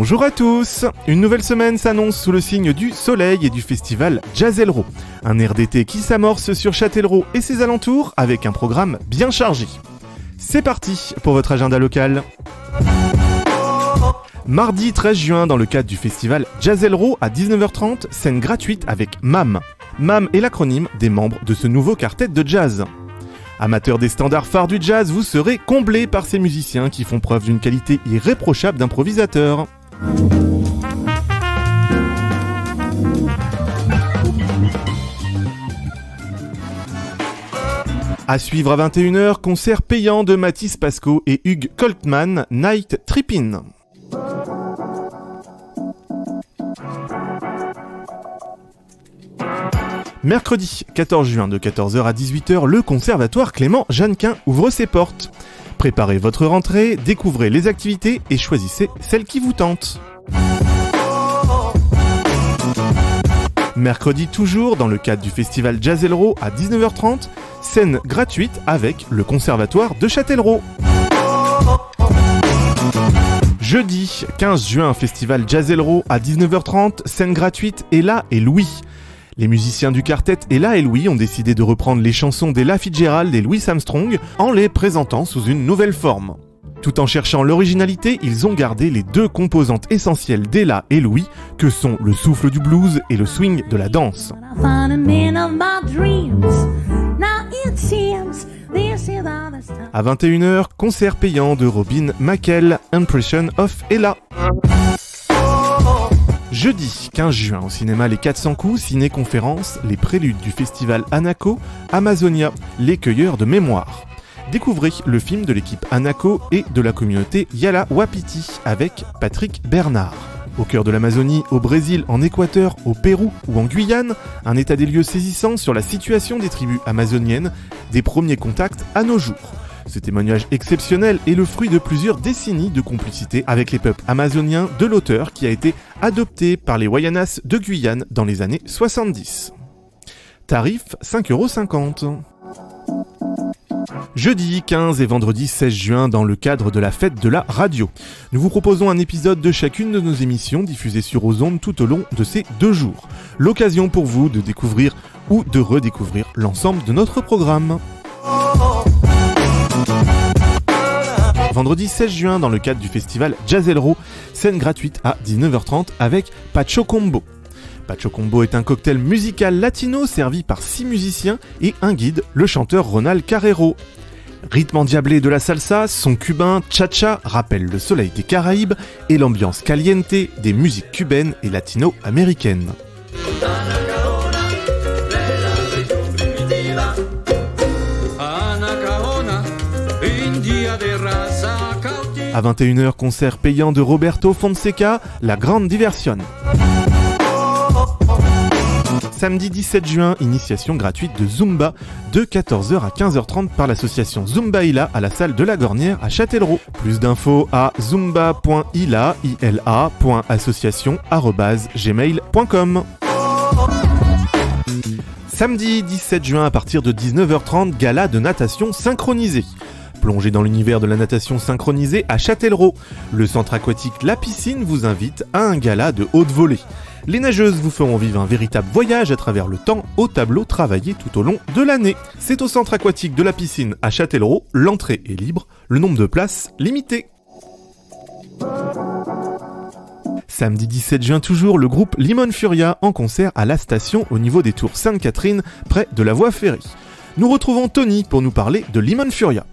Bonjour à tous. Une nouvelle semaine s'annonce sous le signe du soleil et du festival Jazzelro. Un air d'été qui s'amorce sur Châtellerault et ses alentours avec un programme bien chargé. C'est parti pour votre agenda local. Mardi 13 juin, dans le cadre du festival Jazzelro à 19h30, scène gratuite avec MAM. MAM est l'acronyme des membres de ce nouveau quartet de jazz. Amateurs des standards phares du jazz, vous serez comblés par ces musiciens qui font preuve d'une qualité irréprochable d'improvisateur. À suivre à 21h, concert payant de Mathis Pasco et Hugues Coltman, Night Trippin'. Mercredi 14 juin de 14h à 18h, le Conservatoire Clément Jeannequin ouvre ses portes. Préparez votre rentrée, découvrez les activités et choisissez celle qui vous tente. Mercredi toujours, dans le cadre du festival Jazzelro à 19h30, scène gratuite avec le Conservatoire de Châtellerault. Jeudi 15 juin, festival Jazzelro à 19h30, scène gratuite Ella et Louis. Les musiciens du quartet Ella et Louis ont décidé de reprendre les chansons d'Ella Fitzgerald et Louis Armstrong en les présentant sous une nouvelle forme. Tout en cherchant l'originalité, ils ont gardé les deux composantes essentielles d'Ella et Louis, que sont le souffle du blues et le swing de la danse. À 21h, concert payant de Robin McKell, Impression of Ella. Jeudi 15 juin, au cinéma Les 400 coups, ciné-conférence, les préludes du festival Anaco, Amazonia, les cueilleurs de mémoire. Découvrez le film de l'équipe Anaco et de la communauté Yala Wapiti avec Patrick Bernard. Au cœur de l'Amazonie, au Brésil, en Équateur, au Pérou ou en Guyane, un état des lieux saisissant sur la situation des tribus amazoniennes, des premiers contacts à nos jours. Ce témoignage exceptionnel est le fruit de plusieurs décennies de complicité avec les peuples amazoniens de l'auteur qui a été adopté par les Wayanas de Guyane dans les années 70. Tarif 5,50€. Jeudi 15 et vendredi 16 juin, dans le cadre de la fête de la radio. Nous vous proposons un épisode de chacune de nos émissions diffusées sur aux ondes tout au long de ces 2 jours. L'occasion pour vous de découvrir ou de redécouvrir l'ensemble de notre programme. Vendredi 16 juin, dans le cadre du festival Jazzelro, scène gratuite à 19h30 avec Pacho Combo. Pacho Combo est un cocktail musical latino servi par 6 musiciens et un guide, le chanteur Ronald Carrero. Rythme endiablé de la salsa, son cubain cha-cha rappelle le soleil des Caraïbes et l'ambiance caliente des musiques cubaines et latino-américaines. À 21h, concert payant de Roberto Fonseca, La Grande Diversion. Samedi 17 juin, initiation gratuite de Zumba de 14h à 15h30 par l'association Zumbaïla à la salle de la Gornière à Châtellerault. Plus d'infos à zumba.ila.association@gmail.com. Samedi 17 juin, à partir de 19h30, gala de natation synchronisée. Plongez dans l'univers de la natation synchronisée à Châtellerault. Le centre aquatique La Piscine vous invite à un gala de haute volée. Les nageuses vous feront vivre un véritable voyage à travers le temps au tableau travaillé tout au long de l'année. C'est au centre aquatique de La Piscine à Châtellerault. L'entrée est libre, le nombre de places limité. Samedi 17 juin toujours, le groupe Limon Furia en concert à la station au niveau des tours Sainte-Catherine, près de la voie ferrée. Nous retrouvons Tony pour nous parler de Limon Furia.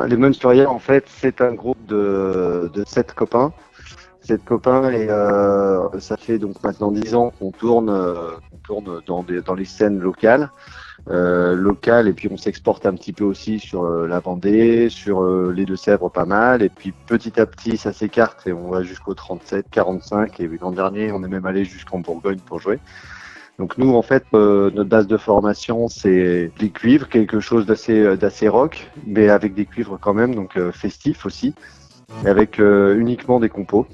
Limon Furia, en fait, c'est un groupe de 7 copains. 7 copains et ça fait donc maintenant 10 ans qu'on tourne dans les scènes locales. Et puis on s'exporte un petit peu aussi sur la Vendée, sur les Deux-Sèvres pas mal. Et puis petit à petit, ça s'écarte et on va jusqu'au 37, 45. Et l'an dernier, on est même allé jusqu'en Bourgogne pour jouer. Donc nous, en fait, notre base de formation, c'est des cuivres, quelque chose d'assez rock, mais avec des cuivres quand même, donc festifs aussi, avec uniquement des compos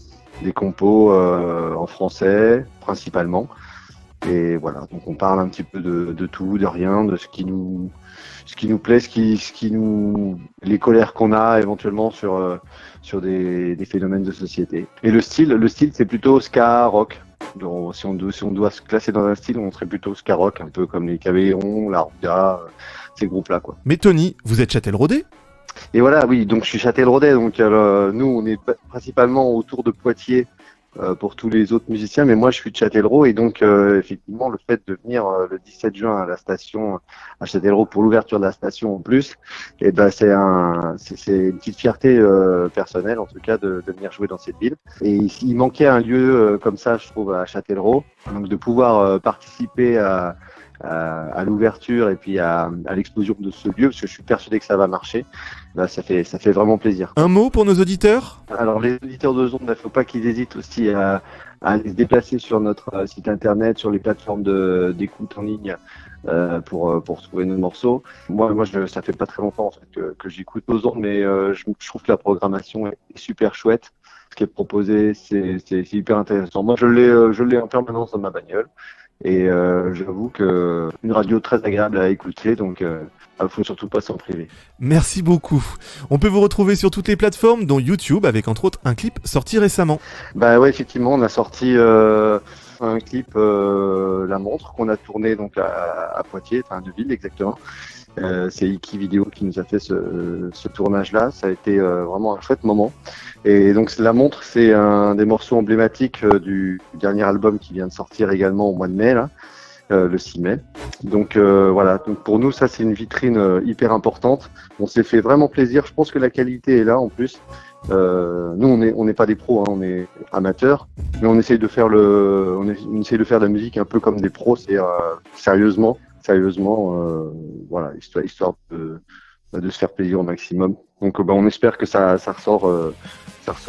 en français principalement. Et voilà, donc on parle un petit peu de tout, de rien, de ce qui nous plaît, les colères qu'on a éventuellement sur des phénomènes de société. Et le style c'est plutôt ska rock. Donc, si on doit se classer dans un style, on serait plutôt ska rock, un peu comme les Cavéron, la Ruga, ces groupes-là, quoi. Mais Tony, vous êtes châtelleraudais ? Et voilà, oui, donc je suis châtelleraudais, donc nous on est principalement autour de Poitiers pour tous les autres musiciens, mais moi je suis de Châtellerault et donc effectivement le fait de venir le 17 juin à la station à Châtellerault pour l'ouverture de la station en plus, et ben c'est une petite fierté personnelle en tout cas de venir jouer dans cette ville. Et il manquait un lieu comme ça, je trouve, à Châtellerault, donc de pouvoir participer à l'ouverture et puis à l'explosion de ce lieu, parce que je suis persuadé que ça va marcher. Là, ça fait vraiment plaisir. Un mot pour nos auditeurs ? Alors les auditeurs de Zonde, il ne faut pas qu'ils hésitent aussi à aller se déplacer sur notre site internet, sur les plateformes d'écoute en ligne pour trouver nos morceaux. Moi, ça fait pas très longtemps en fait que j'écoute aux Ondes, mais je trouve que la programmation est super chouette. Ce qui est proposé, c'est hyper intéressant. Moi, je l'ai en permanence dans ma bagnole. Et j'avoue que une radio très agréable à écouter, donc faut surtout pas s'en priver. Merci beaucoup. On peut vous retrouver sur toutes les plateformes, dont YouTube, avec entre autres un clip sorti récemment. Bah ouais, effectivement, on a sorti un clip La Montre qu'on a tourné donc à Poitiers, enfin de Ville exactement. C'est Iki Vidéo qui nous a fait ce tournage-là. Ça a été vraiment un chouette moment. Et donc La Montre, c'est un des morceaux emblématiques du dernier album qui vient de sortir également au mois de mai, là, le 6 mai. Donc voilà, donc pour nous, ça c'est une vitrine hyper importante. On s'est fait vraiment plaisir. Je pense que la qualité est là en plus. Nous, on n'est pas des pros, hein, on est amateurs, mais on essaye de faire on essaye de faire de la musique un peu comme des pros, c'est-à-dire sérieusement, voilà, histoire de se faire plaisir au maximum. Donc on espère que ça ressort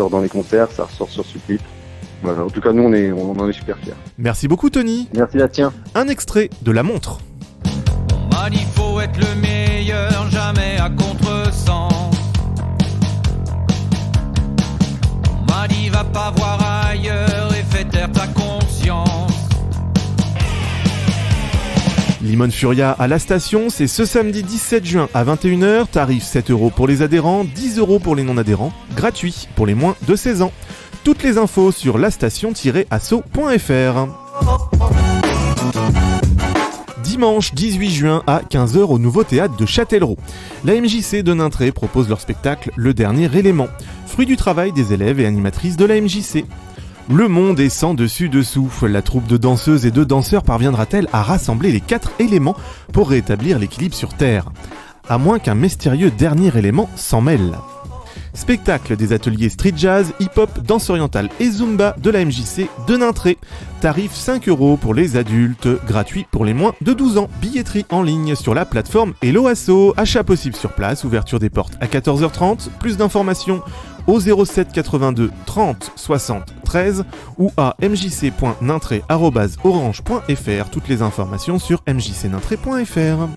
dans les concerts, ça ressort sur ce clip. Voilà, en tout cas nous on en est super fiers. Merci beaucoup Tony. Merci la tienne. Un extrait de La Montre. On m'a dit faut être le meilleur, jamais à contresens. On m'a dit va pas voir ailleurs et fais taire ta conscience. Limone Furia à la station, c'est ce samedi 17 juin à 21h, tarif 7 € pour les adhérents, 10 € pour les non-adhérents, gratuit pour les moins de 16 ans. Toutes les infos sur lastation-asso.fr. Dimanche 18 juin à 15h au Nouveau Théâtre de Châtellerault. La MJC de Nintré propose leur spectacle Le Dernier Élément, fruit du travail des élèves et animatrices de la MJC. Le monde est sans dessus-dessous. La troupe de danseuses et de danseurs parviendra-t-elle à rassembler les 4 éléments pour rétablir l'équilibre sur Terre ? À moins qu'un mystérieux dernier élément s'en mêle. Spectacle des ateliers street jazz, hip-hop, danse orientale et zumba de la MJC de Nintré. Tarif 5 € pour les adultes, gratuit pour les moins de 12 ans. Billetterie en ligne sur la plateforme Hello Asso. Achat possible sur place, ouverture des portes à 14h30. Plus d'informations au 07 82 30 60 13 ou à mjc.nintré@orange.fr. Toutes les informations sur mjcnintré.fr.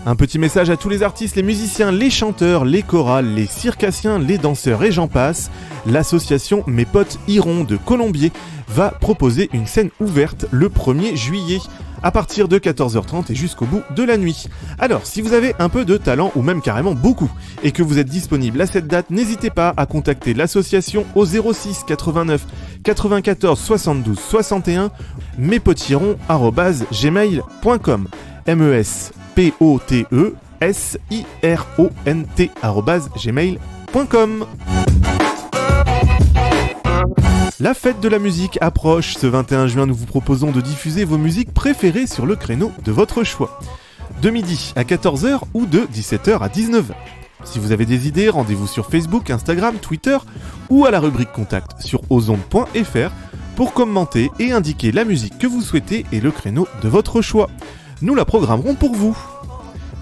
Un petit message à tous les artistes, les musiciens, les chanteurs, les chorales, les circassiens, les danseurs et j'en passe. L'association Mes Potes Iront de Colombier va proposer une scène ouverte le 1er juillet à partir de 14h30 et jusqu'au bout de la nuit. Alors, si vous avez un peu de talent ou même carrément beaucoup et que vous êtes disponible à cette date, n'hésitez pas à contacter l'association au 06 89 94 72 61 mespotiron@gmail.com. MESPOTESIRONT@gmail.com. La fête de la musique approche. Ce 21 juin, nous vous proposons de diffuser vos musiques préférées sur le créneau de votre choix. De midi à 14h ou de 17h à 19h. Si vous avez des idées, rendez-vous sur Facebook, Instagram, Twitter ou à la rubrique Contact sur ozonde.fr pour commenter et indiquer la musique que vous souhaitez et le créneau de votre choix. Nous la programmerons pour vous.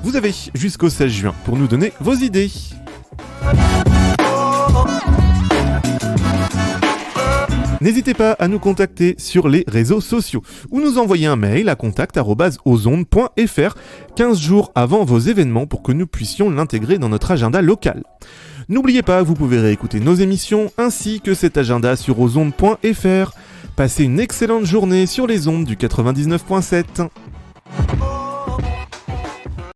Vous avez jusqu'au 16 juin pour nous donner vos idées. N'hésitez pas à nous contacter sur les réseaux sociaux ou nous envoyer un mail à contact@ozonde.fr 15 jours avant vos événements pour que nous puissions l'intégrer dans notre agenda local. N'oubliez pas, vous pouvez réécouter nos émissions ainsi que cet agenda sur ozonde.fr. Passez une excellente journée sur les ondes du 99.7.